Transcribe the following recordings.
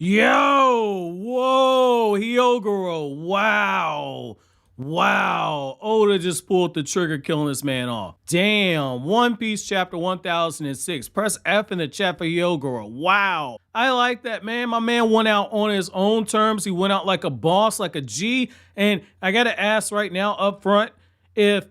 Yo, whoa, Hyogoro, wow. Wow, Oda just pulled the trigger killing this man off. Damn, One Piece chapter 1006. Press F in the chat for Hyogoro. Wow. I like that, man. My man went out on his own terms. He went out like a boss, like a G. And I gotta ask right now up front, if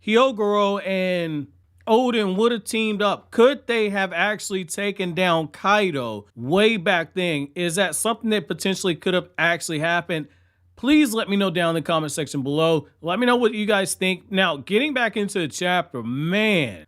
Hyogoro and Oden would have teamed up, could they have actually taken down Kaido way back then? Is that something that potentially could have actually happened? Please let me know down in the comment section below. Let me know what you guys think. Now, getting back into the chapter, man,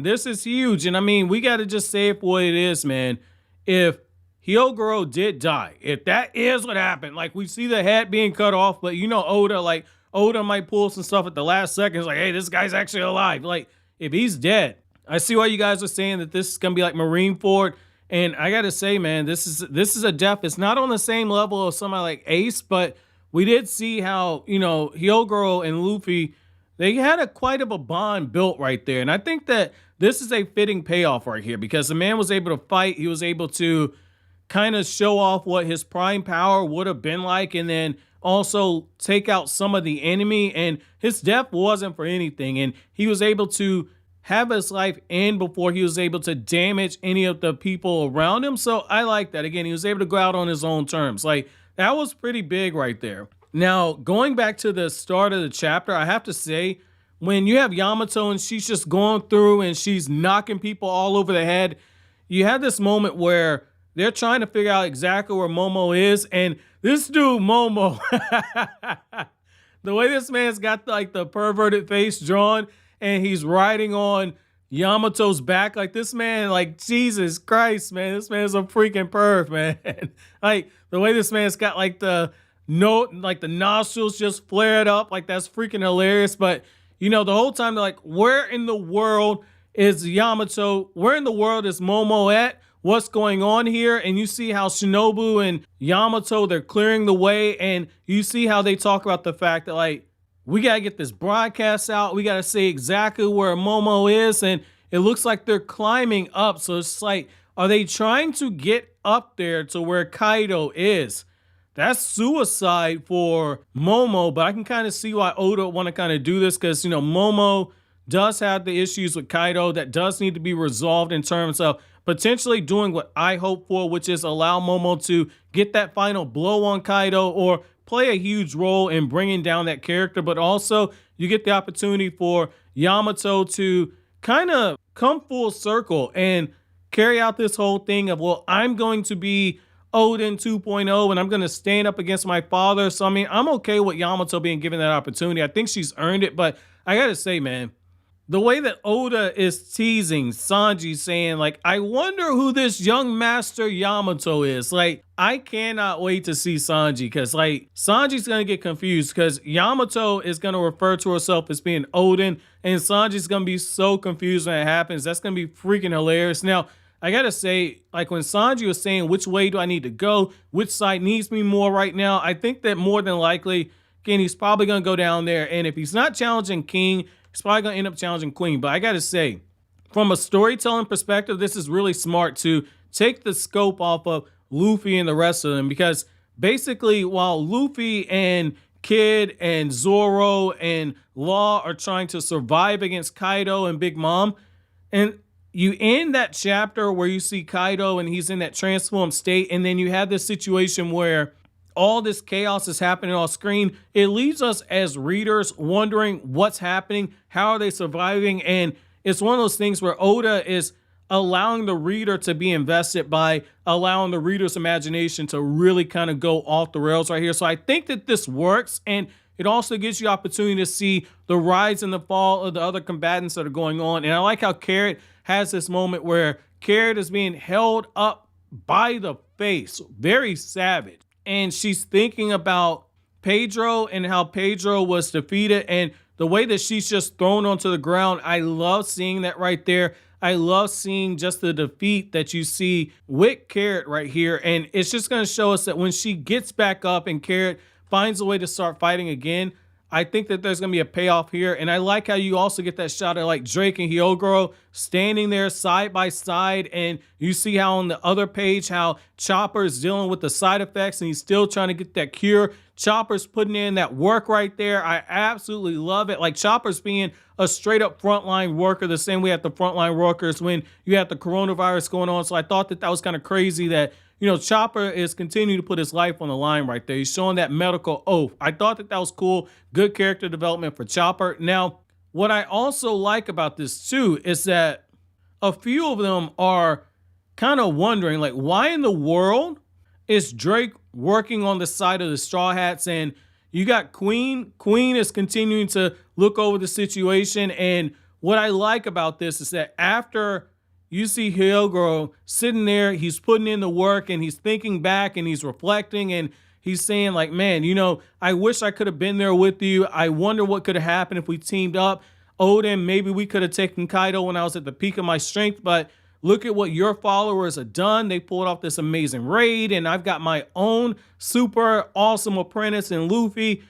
this is huge. And I mean, we got to just say it for what it is, man. If Hyogoro did die, if that is what happened, like we see the head being cut off, but you know, Oda might pull some stuff at the last seconds, like, hey, this guy's actually alive. Like, if he's dead, I see why you guys are saying that this is going to be like Marineford. And I got to say, man, this is a death. It's not on the same level of somebody like Ace, but we did see how, you know, Hyogoro and Luffy, they had quite of a bond built right there. And I think that this is a fitting payoff right here because the man was able to fight. He was able to kind of show off what his prime power would have been like and then also take out some of the enemy. And his death wasn't for anything. And he was able to have his life end before he was able to damage any of the people around him. So I like that. Again, he was able to go out on his own terms. Like, that was pretty big right there. Now, going back to the start of the chapter, I have to say, when you have Yamato and she's just going through and she's knocking people all over the head, you have this moment where they're trying to figure out exactly where Momo is. And this dude, Momo, the way this man's got like the perverted face drawn and he's riding on Yamato's back, like this man, like Jesus Christ, man, this man's a freaking perv, man. Like the way this man's got like the nostrils just flared up, like that's freaking hilarious. But you know, the whole time they're like, where in the world is Yamato? Where in the world is Momo at? What's going on here? And you see how Shinobu and Yamato, they're clearing the way, and you see how they talk about the fact that like, we got to get this broadcast out. We got to say exactly where Momo is. And it looks like they're climbing up. So it's like, are they trying to get up there to where Kaido is? That's suicide for Momo. But I can kind of see why Oda want to kind of do this because, you know, Momo does have the issues with Kaido that does need to be resolved in terms of potentially doing what I hope for, which is allow Momo to get that final blow on Kaido or play a huge role in bringing down that character, but also you get the opportunity for Yamato to kind of come full circle and carry out this whole thing of, well, I'm going to be Oden 2.0 and I'm going to stand up against my father. So, I mean, I'm okay with Yamato being given that opportunity. I think she's earned it, but I got to say, man, the way that Oda is teasing Sanji saying, like, I wonder who this young master Yamato is. Like, I cannot wait to see Sanji because, like, Sanji's going to get confused because Yamato is going to refer to herself as being Oden and Sanji's going to be so confused when it happens. That's going to be freaking hilarious. Now, I got to say, like, when Sanji was saying, which way do I need to go? Which side needs me more right now? I think that more than likely, again, he's probably going to go down there. And if he's not challenging King, he's probably going to end up challenging Queen. But I got to say, from a storytelling perspective, this is really smart to take the scope off of Luffy and the rest of them. Because basically, while Luffy and Kid and Zoro and Law are trying to survive against Kaido and Big Mom, and you end that chapter where you see Kaido and he's in that transformed state, and then you have this situation where all this chaos is happening on screen. It leaves us as readers wondering what's happening, how are they surviving, and it's one of those things where Oda is allowing the reader to be invested by allowing the reader's imagination to really kind of go off the rails right here. So I think that this works, and it also gives you opportunity to see the rise and the fall of the other combatants that are going on. And I like how Carrot has this moment where Carrot is being held up by the face, very savage. And she's thinking about Pedro and how Pedro was defeated and the way that she's just thrown onto the ground. I love seeing that right there. I love seeing just the defeat that you see with Carrot right here. And it's just going to show us that when she gets back up and Carrot finds a way to start fighting again, I think that there's going to be a payoff here. And I like how you also get that shot of like Drake and Hyogoro standing there side by side. And you see how on the other page, how Chopper is dealing with the side effects and he's still trying to get that cure. Chopper's putting in that work right there. I absolutely love it. Like Chopper's being a straight up frontline worker, the same way at the frontline workers when you had the coronavirus going on. So I thought that that was kind of crazy that, you know, Chopper is continuing to put his life on the line right there. He's showing that medical oath. I thought that that was cool. Good character development for Chopper. Now, what I also like about this too is that a few of them are kind of wondering, like, why in the world is Drake working on the side of the Straw Hats? And you got Queen. Queen is continuing to look over the situation. And what I like about this is that after you see Hyogoro sitting there, he's putting in the work and he's thinking back and he's reflecting and he's saying like, man, you know, I wish I could have been there with you. I wonder what could have happened if we teamed up. Oden, maybe we could have taken Kaido when I was at the peak of my strength, but look at what your followers have done. They pulled off this amazing raid and I've got my own super awesome apprentice in Luffy.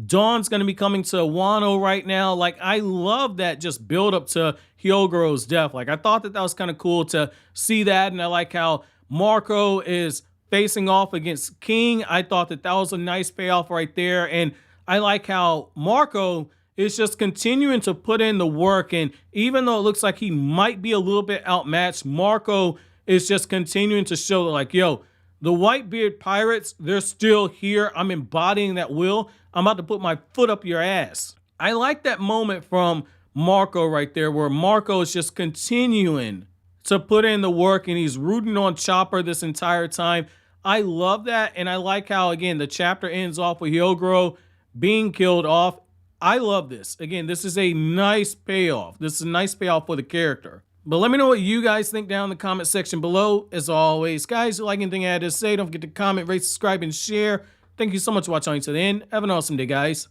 Dawn's going to be coming to Wano right now. Like, I love that just build up to Hyogoro's death. Like, I thought that that was kind of cool to see that. And I like how Marco is facing off against King. I thought that that was a nice payoff right there. And I like how Marco is just continuing to put in the work. And even though it looks like he might be a little bit outmatched, Marco is just continuing to show that, like, yo, the Whitebeard pirates, they're still here. I'm embodying that will. I'm about to put my foot up your ass. I like that moment from Marco right there where Marco is just continuing to put in the work and he's rooting on Chopper this entire time. I love that. And I like how, again, the chapter ends off with Hyogoro being killed off. I love this. Again, this is a nice payoff. This is a nice payoff for the character. But let me know what you guys think down in the comment section below. As always, guys, if you like anything I had to say, don't forget to comment, rate, subscribe, and share. Thank you so much for watching to the end. Have an awesome day, guys.